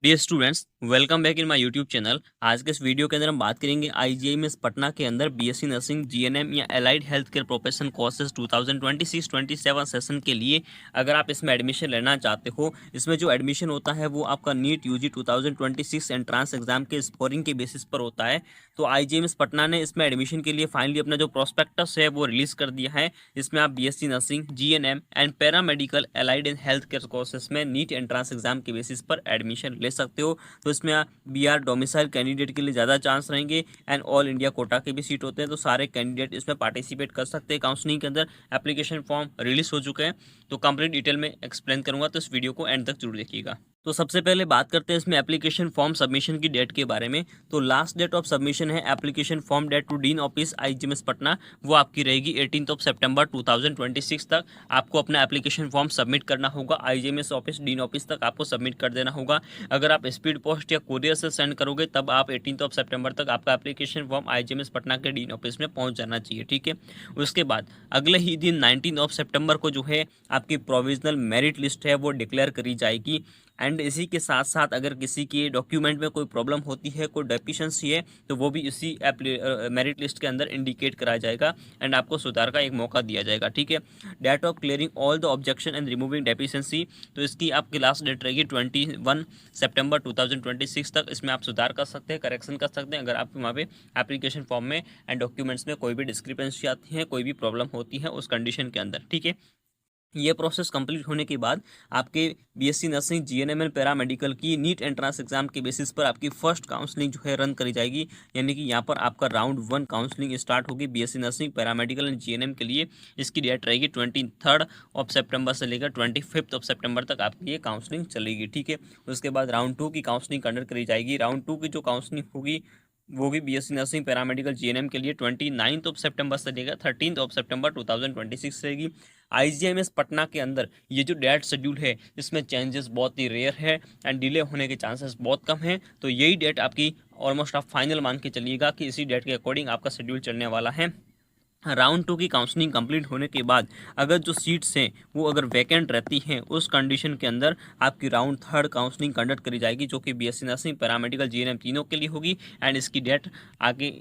Dear students, welcome back in my YouTube channel. आज के इस वीडियो के अंदर हम बात करेंगे आईजीआईएमएस पटना के अंदर बीएससी नर्सिंग, जीएनएम या allied health care professional courses 2026-27 session के लिए अगर आप इसमें एडमिशन लेना चाहते हो। इसमें जो एडमिशन होता है वो आपका नीट यूजी 2026 एंट्रांस एग्जाम के स्कोरिंग के बेसिस पर होता है। तो आईजीआईएमएस पटना ने इसमें एडमिशन के लिए फाइनली अपना जो प्रोस्पेक्टस है वो रिलीज कर दिया है। इसमें आप BSc nursing, GNM and paramedical allied and health care courses में नीट एंट्रांस एग्जाम के बेसिस पर एडमिशन ले सकते हो। तो इसमें बीआर डोमिसाइल कैंडिडेट के लिए ज़्यादा चांस रहेंगे एंड ऑल इंडिया कोटा के भी सीट होते हैं, तो सारे कैंडिडेट इसमें पार्टिसिपेट कर सकते हैं। काउंसलिंग के अंदर एप्लीकेशन फॉर्म रिलीज हो चुके हैं, तो कंप्लीट डिटेल में एक्सप्लेन करूंगा, तो इस वीडियो को एंड तक जरूर देखिएगा। तो सबसे पहले बात करते हैं इसमें एप्लीकेशन फॉर्म सबमिशन की डेट के बारे में। तो लास्ट डेट ऑफ सबमिशन है application form date to dean office IGMS Patna, वो आपकी रहेगी 18 सितंबर 2026 तक। आपको अपना एप्लीकेशन फॉर्म सबमिट करना होगा आईजीएमएस ऑफिस, डीन ऑफिस तक आपको सबमिट कर देना होगा। अगर आप स्पीड पोस्ट या कोरियर से सेंड करोगे तब आप 18 सितंबर तक आपका एप्लीकेशन फॉर्म आईजीएमएस पटना के डीन ऑफिस में पहुंच जाना चाहिए, ठीक है। उसके बाद अगले ही दिन 19 सितंबर को जो है आपकी प्रोविजनल मेरिट लिस्ट है वो डिक्लेयर करी जाएगी। एंड इसी के साथ साथ अगर किसी के डॉक्यूमेंट में कोई प्रॉब्लम होती है, कोई डेफिशिएंसी है, तो वो भी इसी मेरिट लिस्ट के अंदर इंडिकेट कराया जाएगा एंड आपको सुधार का एक मौका दिया जाएगा, ठीक है। Date of clearing all the objection and removing deficiency, तो इसकी आपकी लास्ट डेट रहेगी 21 सितंबर 2026 तक। इसमें आप सुधार कर सकते हैं, करेक्शन कर सकते हैं अगर आप वहाँ पे एप्लीकेशन फॉर्म में एंड डॉक्यूमेंट्स में कोई भी डिस्क्रिपेंसी आती है, कोई भी प्रॉब्लम होती है उस कंडीशन के अंदर, ठीक है। ये प्रोसेस कंप्लीट होने के बाद आपके BSc nursing, GNM and paramedical की नीट एंट्रांस एग्जाम के बेसिस पर आपकी फर्स्ट काउंसलिंग जो है रन करी जाएगी। यानी कि यहाँ पर आपका राउंड 1 काउंसलिंग स्टार्ट होगी BSc nursing, paramedical and GNM के लिए। इसकी डेट रहेगी 23 सितंबर से लेकर 25 सितंबर तक आपकी ये काउंसलिंग चलेगी, ठीक है। उसके बाद राउंड 2 की काउंसलिंग कंडक्ट करी जाएगी। राउंड 2 की जो काउंसलिंग होगी वो भी बीएससी नर्सिंग, पैरामेडिकल, जीएनएम के लिए 29 सितंबर से लेकर 13 सितंबर 2026 रहेगी। आईजीआईएमएस पटना के अंदर ये जो डेट शेड्यूल है इसमें चेंजेस बहुत ही रेयर है एंड डिले होने के चांसेस बहुत कम हैं। तो यही डेट आपकी ऑलमोस्ट आप फाइनल मान के चलिएगा कि इसी डेट के अकॉर्डिंग आपका शेड्यूल चलने वाला है। राउंड 2 की काउंसलिंग कंप्लीट होने के बाद अगर जो सीट्स हैं वो अगर वैकेंट रहती हैं, उस कंडीशन के अंदर आपकी राउंड 3 काउंसलिंग कंडक्ट करी जाएगी, जो कि बीएससी नर्सिंग, पैरामेडिकल, जीएनएम तीनों के लिए होगी। एंड इसकी डेट आगे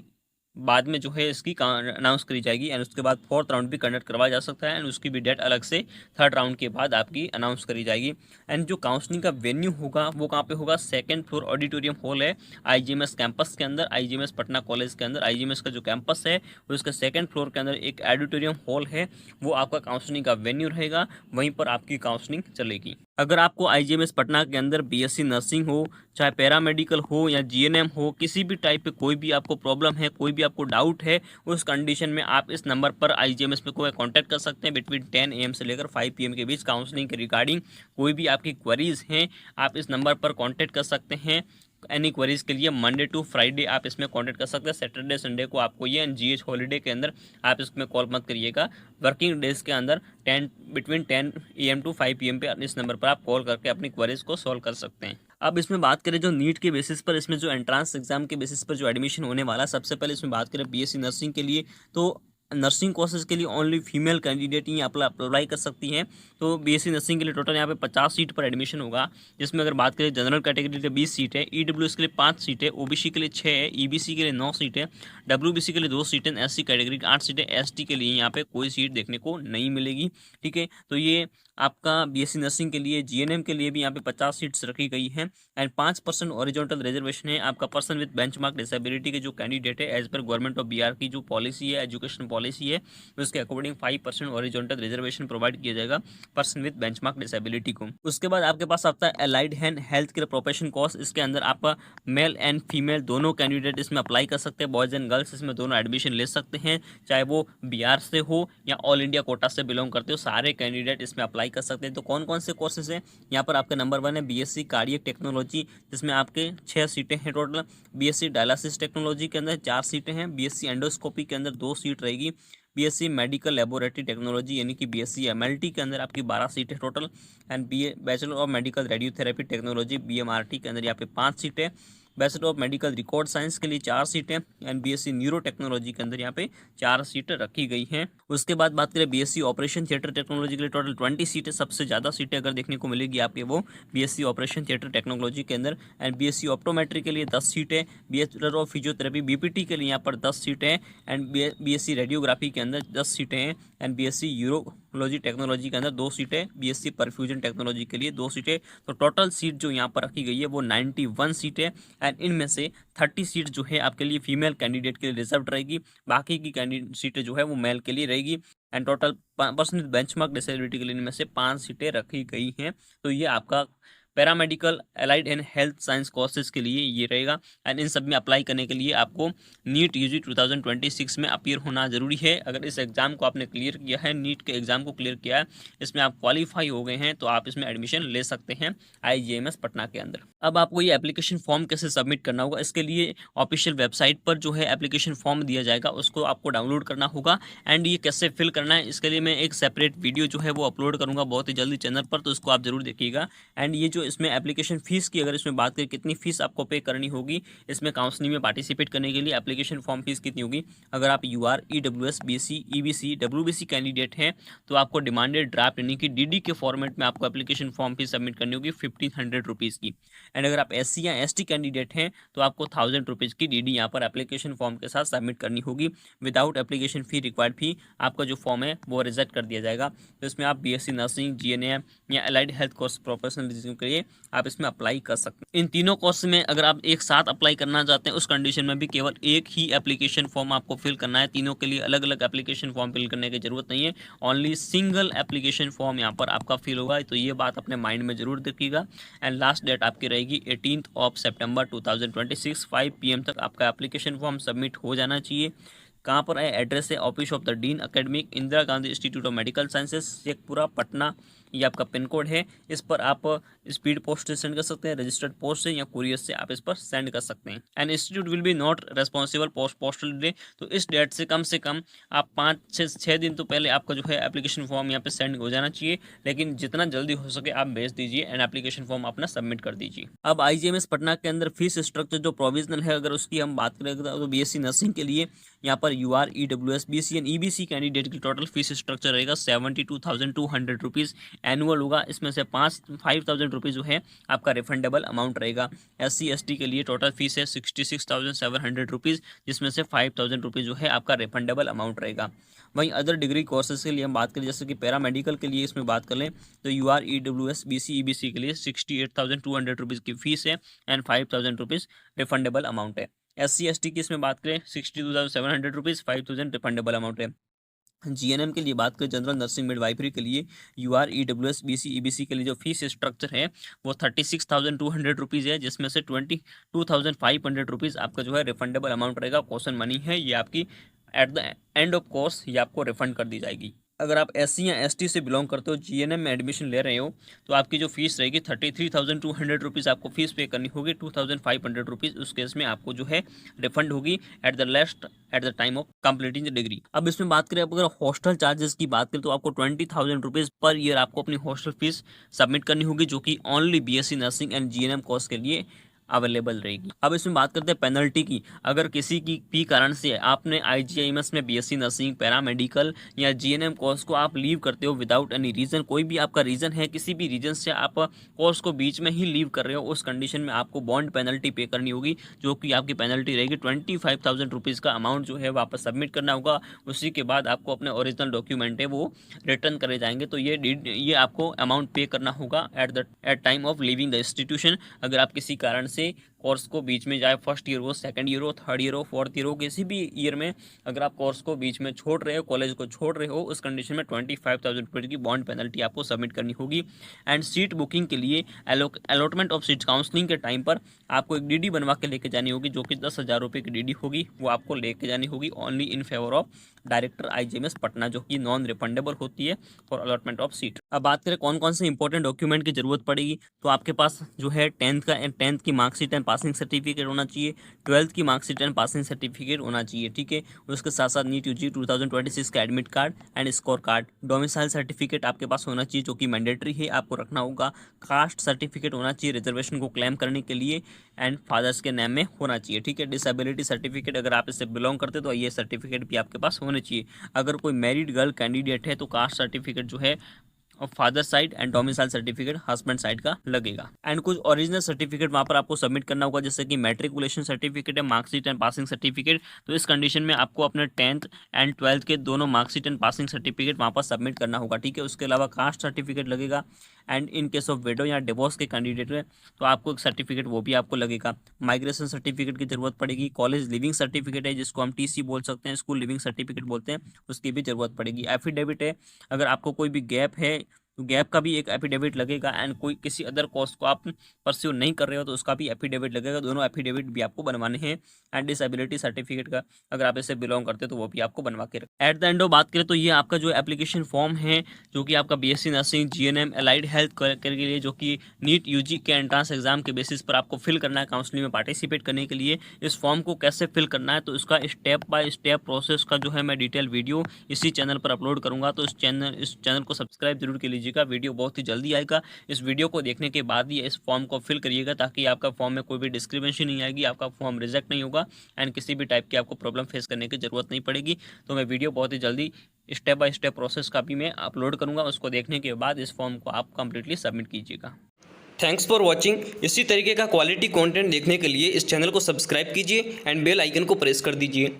बाद में जो है इसकी अनाउंस करी जाएगी। एंड उसके बाद 4th राउंड भी कंडक्ट करवाया जा सकता है एंड उसकी भी डेट अलग से 3rd राउंड के बाद आपकी अनाउंस करी जाएगी। एंड जो काउंसलिंग का वेन्यू होगा वो कहाँ पे होगा? 2nd फ्लोर ऑडिटोरियम हॉल है आईजीएमएस कैंपस के अंदर, आईजीएमएस पटना कॉलेज के अंदर। आईजीएमएस का जो कैंपस है उसके 2nd फ्लोर के अंदर एक ऑडिटोरियम हॉल है, वो आपका काउंसलिंग का वेन्यू रहेगा, वहीं पर आपकी काउंसलिंग चलेगी। अगर आपको आईजीएमएस पटना के अंदर बीएससी नर्सिंग हो, चाहे पैरामेडिकल हो या जीएनएम हो, किसी भी टाइप पे कोई भी आपको प्रॉब्लम है, कोई भी आपको डाउट है, उस कंडीशन में आप इस नंबर पर आईजीएमएस पे कोई कांटेक्ट कर सकते हैं। बिटवीन 10 AM से लेकर 5 PM के बीच काउंसलिंग के रिगार्डिंग कोई भी आपकी क्वेरीज हैं, आप इस नंबर पर कांटेक्ट कर सकते हैं। एनी क्वेरीज के लिए मंडे टू फ्राइडे आप इसमें कांटेक्ट कर सकते हैं। सैटरडे संडे को आपको ये जीएच हॉलीडे के अंदर आप इसमें कॉल मत करिएगा। वर्किंग डेज के अंदर बिटवीन 10 AM to 5 PM पे इस नंबर पर आप कॉल करके अपनी क्वेरीज को सॉल्व कर सकते हैं। अब इसमें बात करें जो नीट के बेसिस पर, इसमें जो एंट्रांस एग्जाम के बेसिस पर जो एडमिशन होने वाला है, सबसे पहले इसमें बात करें बीएससी नर्सिंग के लिए, तो नर्सिंग कोर्सेज के लिए ओनली फीमेल कैंडिडेट ही अप्लाई कर सकती हैं। तो बीएससी नर्सिंग के लिए टोटल यहाँ पे 50 सीट पर एडमिशन होगा, जिसमें अगर बात करें जनरल कैटेगरी के लिए 20 सीट है, ईडब्ल्यूएस के लिए 5 सीट है, ओबीसी के लिए 6 है, ईबीसी के लिए 9 सीट है, डब्ल्यूबीसी के लिए 2 सीट है, एससी कैटेगरी की 8 सीटें, एसटी के लिए यहाँ पे कोई सीट देखने को नहीं मिलेगी, ठीक है। तो ये आपका बीएससी नर्सिंग के लिए, जीएनएम के लिए भी यहाँ पे 50 सीट्स रखी गई हैं एंड 5% ऑरिजोनटल रिजर्वेशन है आपका पर्सन विद बेंचमार्क डिसेबिलिटी के जो कैंडिडेट है as per government of Bihar की जो पॉलिसी है, एजुकेशन पॉलिसी है, उसके अकॉर्डिंग 5% ऑरिजोनटल रिजर्वेशन प्रोवाइड किया जाएगा पर्सन विद बेंचमार्क डिसेबिलिटी को। उसके बाद आपके पास आता है allied health care profession course. इसके अंदर आपका मेल एंड फीमेल दोनों कैंडिडेट इसमें अप्लाई कर सकते हैं, बॉयज एंड गर्ल्स इसमें दोनों एडमिशन ले सकते हैं, चाहे वो बिहार से हो या ऑल इंडिया कोटा से बिलोंग करते हो, सारे कैंडिडेट इसमें अप्लाई कर सकते हैं। तो कौन कौन से कोर्सेज हैं यहाँ पर? आपका नंबर 1 है बीएससी कार्डियक टेक्नोलॉजी, जिसमें आपके 6 सीटें हैं टोटल। बीएससी डायलिसिस टेक्नोलॉजी के अंदर 4 सीटें हैं। बीएससी एंडोस्कोपी के अंदर 2 सीट रहेगी। बीएससी मेडिकल लेबोरेटरी टेक्नोलॉजी यानी कि बीएससी एमएलटी के अंदर आपकी 12 सीटें total. And BA bachelor of medical radiotherapy technology BMRT के अंदर यहाँ पे 5 सीटें। Bachelor of medical record science के लिए 4 सीटें एंड बीएससी न्यूरो टेक्नोलॉजी के अंदर यहाँ पे 4 सीटें रखी गई हैं। उसके बाद बात करें बीएससी ऑपरेशन थिएटर टेक्नोलॉजी के लिए टोटल 20 सीटें, सबसे ज़्यादा सीटें अगर देखने को मिलेगी आपके वो बीएससी ऑपरेशन थिएटर टेक्नोलॉजी के अंदर। एंड बीएससी ऑप्टोमेट्री के लिए 10 सीटें, बैचलर ऑफ फिजियोथेरेपी बीपीटी के लिए यहाँ पर 10 सीटें एंड बीएससी रेडियोग्राफी के अंदर 10 सीटें हैं एंड बीएससी यूरोलॉजी टेक्नोलॉजी के अंदर 2 सीटें, बीएससी परफ्यूजन टेक्नोलॉजी के लिए 2 सीटें। तो टोटल सीट जो यहाँ पर रखी गई है वो 91 सीटें एंड इनमें से 30 सीट जो है आपके लिए फीमेल कैंडिडेट के लिए रिजर्व रहेगी, बाकी की कैंडिडेट सीटें जो है वो मेल के लिए रहेगी। And total personal benchmark disability के लिए इनमें से 5 सीटें रखी गई हैं। तो ये आपका paramedical allied and health science courses के लिए ये रहेगा। एंड इन सब में अप्लाई करने के लिए आपको नीट यूजी 2026 में अपीयर होना जरूरी है। अगर इस एग्जाम को आपने क्लियर किया है, नीट के एग्जाम को क्लियर किया है, इसमें आप क्वालिफाई हो गए हैं, तो आप इसमें एडमिशन ले सकते हैं IGIMS पटना के अंदर। अब आपको ये एप्लीकेशन फॉर्म कैसे सबमिट करना होगा, इसके लिए ऑफिशियल वेबसाइट पर जो है एप्लीकेशन फॉर्म दिया जाएगा, उसको आपको डाउनलोड करना होगा। एंड ये कैसे फिल करना है इसके लिए मैं एक सेपरेट वीडियो जो है वो अपलोड करूँगा बहुत ही जल्दी चैनल पर, तो इसको आप जरूर देखिएगा। एंड ये जो इसमें एप्लीकेशन फीस की अगर इसमें बात करें कितनी फीस आपको पे करनी होगी इसमें काउंसलिंग में पार्टिसिपेट करने के लिए, एप्लीकेशन फॉर्म फीस कितनी होगी। अगर आप UR EWS BC EBC WBC candidate हैं तो आपको डिमांडेड ड्राफ्ट यानी कि DD के फॉर्मेट में आपको एप्लीकेशन फॉर्म फीस सबमिट करनी होगी 1500 रुपीज़ की। एंड अगर आप SC या ST कैंडिडेट हैं तो आपको 1000 रुपीज़ की DD यहाँ पर एप्लीकेशन फॉर्म के साथ सबमिट करनी होगी। विदाउट एप्लीकेशन फ़ी रिक्वायर्ड फी आपका जो फॉर्म है वो रिजेक्ट कर दिया जाएगा। तो इसमें आप BSc नर्सिंग GNM या एलाइड हेल्थ कोर्स प्रोफेशनल के लिए आप इसमें अप्लाई कर सकते हैं। इन तीनों कोर्स में अगर आप एक साथ अप्लाई करना चाहते हैं उस कंडीशन में भी केवल एक ही एप्लीकेशन फॉर्म आपको फिल करना है, तीनों के लिए अलग अलग एप्लीकेशन फॉर्म फिल करने की जरूरत नहीं है, ओनली सिंगल एप्लीकेशन फॉर्म यहाँ पर आपका फिल होगा। तो ये बात अपने माइंड में जरूर रखिएगा। एंड लास्ट डेट आपकी रहेगी 18 सितंबर 2026 5 PM तक आपका एप्लीकेशन फॉर्म सबमिट हो जाना चाहिए। कहाँ पर है, एड्रेस है office of the dean academic Indira Gandhi institute of medical sciences Sheikhpura Patna, ये आपका पिन कोड है। इस पर आप स्पीड पोस्ट से सेंड कर सकते हैं, रजिस्टर्ड पोस्ट से या कुरियर से आप इस पर सेंड कर सकते हैं। And institute will be not responsible postal delay. तो इस डेट से कम आप 5 से 6 दिन तो पहले आपका जो है एप्लीकेशन फॉर्म यहाँ पे सेंड हो जाना चाहिए, लेकिन जितना जल्दी हो सके आप भेज दीजिए एंड एप्लीकेशन फॉर्म अपना सबमिट कर दीजिए। अब IGMS पटना के अंदर फीस स्ट्रक्चर जो प्रोविजनल है अगर उसकी हम बात करें तो BSc नर्सिंग के लिए यहाँ पर UR EWS BC and EBC candidate की टोटल फीस स्ट्रक्चर रहेगा 72,200 रुपीज़ एनुअल होगा। इसमें से 5,000 रुपीज़ जो है आपका रिफंडेबल अमाउंट रहेगा। SC ST के लिए टोटल फीस है 66,700 रुपीज़, जिसमें से 5,000 रुपीज़ जो है आपका रिफंडेबल अमाउंट रहेगा। वहीं अदर डिग्री कोर्सेज के लिए हम बात करें, जैसे कि पैरामेडिकल के लिए इसमें बात कर लें तो UR EWS BC EBC के लिए 68,200 रुपीज़ की फीस है एंड 5,000 रुपीज़ रिफंडेबल अमाउंट है। SC ST की इसमें बात करें 62,700 रुपीज़ 5,000 रिफंडेबल अमाउंट है। GNM के लिए बात करें जनरल नर्सिंग मिडवाइफरी के लिए UR EWS BC EBC के लिए जो फीस स्ट्रक्चर है वो 36,200 रुपीज़ है, जिसमें से 22,500 रुपीज़ आपका जो है रिफंडेबल अमाउंट रहेगा। क्वेश्चन मनी है ये आपकी at the end of course ये आपको रिफंड कर दी जाएगी। अगर आप SC या ST से बिलोंग करते हो, GNM में एडमिशन ले रहे हो, तो आपकी जो फीस रहेगी 33,200 रुपीज़ आपको फीस पे करनी होगी। 2,500 रुपीज़ उस केस में आपको जो है रिफंड होगी at the time of completing the degree. अब इसमें बात करें अगर हॉस्टल चार्जेस की बात करें तो आपको 20,000 रुपीज़ पर ईयर आपको अपनी हॉस्टल फीस सबमिट करनी होगी, जो कि only BSc nursing and GNM course के लिए अवेलेबल रहेगी। अब इसमें बात करते हैं पेनल्टी की। अगर किसी की भी कारण से आपने IGIMS में BSc नर्सिंग पैरामेडिकल या GNM कोर्स को आप लीव करते हो विदाउट एनी रीज़न, कोई भी आपका रीज़न है, किसी भी रीज़न से आप कोर्स को बीच में ही लीव कर रहे हो, उस कंडीशन में आपको बॉन्ड पेनल्टी पे करनी होगी, जो कि आपकी पेनल्टी रहेगी 25,000 रुपीज़ का अमाउंट जो है वापस सबमिट करना होगा। उसी के बाद आपको अपने ओरिजिनल डॉक्यूमेंट है वो रिटर्न करे जाएंगे। तो ये आपको अमाउंट पे करना होगा at time of leaving the institution. अगर आप किसी कारण से कोर्स को बीच में, चाहे फर्स्ट ईयर हो, सेकंड ईयर हो, थर्ड ईयर हो, फोर्थ ईयर हो, किसी भी ईयर में अगर आप कोर्स को बीच में छोड़ रहे हो, कॉलेज को छोड़ रहे हो, उस कंडीशन में 25,000 रुपये की बॉन्ड पेनल्टी आपको सबमिट करनी होगी। एंड सीट बुकिंग के लिए अलॉटमेंट ऑफ सीट काउंसलिंग के टाइम पर आपको एक DD बनवा के लेके जानी होगी, जो कि 10,000 रुपये की DD होगी, वो आपको लेके जानी होगी only in favour of director IGMS Patna, जो कि नॉन रिफंडेबल होती है फॉर अलॉटमेंट ऑफ सीट। अब बात करें कौन कौन से इंपॉर्टेंट डॉक्यूमेंट की जरूरत पड़ेगी, तो आपके पास जो है 10th की मार्कशीट एंड पासिंग सर्टिफिकेट होना चाहिए, 12th की मार्कशीट एंड पासिंग सर्टिफिकेट होना चाहिए, ठीक है। उसके साथ साथ नीट यूजी 2026 का admit card and score card, domicile certificate आपके पास होना चाहिए जो कि मैंडेटरी है, आपको रखना होगा। कास्ट सर्टिफिकेट होना चाहिए रिजर्वेशन को क्लेम करने के लिए एंड फादर्स के नेम में होना चाहिए, ठीक है। डिसेबिलिटी सर्टिफिकेट अगर आप इससे बिलोंग करते तो ये सर्टिफिकेट भी आपके पास होने चाहिए। अगर कोई मैरिड गर्ल कैंडिडेट है तो कास्ट सर्टिफिकेट जो है और father side and domicile certificate husband side का लगेगा। एंड कुछ ओरिजिनल सर्टिफिकेट वहाँ पर आपको सबमिट करना होगा, जैसे कि मैट्रिकुलेशन सर्टिफिकेट है, मार्कशीट एंड पासिंग सर्टिफिकेट। तो इस कंडीशन में आपको अपने 10th एंड 12th के दोनों मार्कशीट एंड पासिंग सर्टिफिकेट वहाँ पर सबमिट करना होगा, ठीक है। उसके अलावा कास्ट सर्टिफिकेट लगेगा and in case of window या डिवोर्स के कैंडिडेट है तो आपको एक सर्टिफिकेट वो भी आपको लगेगा। माइग्रेशन सर्टिफिकेट की जरूरत पड़ेगी, कॉलेज लिविंग सर्टिफिकेट है जिसको हम टीसी बोल सकते हैं, स्कूल लिविंग सर्टिफिकेट बोलते हैं, उसकी भी जरूरत पड़ेगी। एफिडेविट है, अगर आपको कोई भी गैप है तो गैप का भी एक एफिडेविट लगेगा एंड कोई किसी अदर कोर्स को आप परस्यू नहीं कर रहे हो तो उसका भी एफिडेविट लगेगा, दोनों एफिडेविट भी आपको बनवाने हैं। एंड डिसेबिलिटी सर्टिफिकेट का अगर आप इससे बिलोंग करते हो तो वो भी आपको बनवा के रखें। एट द एंड ऑफ बात करें तो ये आपका जो एप्लीकेशन फॉर्म है जो कि आपका BSc nursing, GNM, allied health के लिए जो कि नीट यूजी के एंट्रेंस एग्जाम के बेसिस पर आपको फिल करना है काउंसलिंग में पार्टिसिपेट करने के लिए। इस फॉर्म को कैसे फिल करना है तो इसका स्टेप बाय स्टेप प्रोसेस का जो है मैं डिटेल वीडियो इसी चैनल पर अपलोड करूंगा, तो इस चैनल को सब्सक्राइब जरूर कर लीजिएगा। वीडियो बहुत ही जल्दी आएगा। इस वीडियो को देखने के बाद ही इस फॉर्म को फिल करिएगा ताकि आपका फॉर्म में कोई भी डिस्क्रिमिनेशन नहीं आएगी, आपका फॉर्म रिजेक्ट नहीं होगा एंड किसी भी टाइप की आपको प्रॉब्लम फेस करने की जरूरत नहीं पड़ेगी। तो मैं वीडियो बहुत ही जल्दी स्टेप बाय स्टेप प्रोसेस का भी मैं अपलोड करूंगा, उसको देखने के बाद इस फॉर्म को आप कंप्लीटली सबमिट कीजिएगा। Thanks for watching. इसी तरीके का क्वालिटी कंटेंट देखने के लिए इस चैनल को सब्सक्राइब कीजिए एंड बेल आइकन को प्रेस कर दीजिए।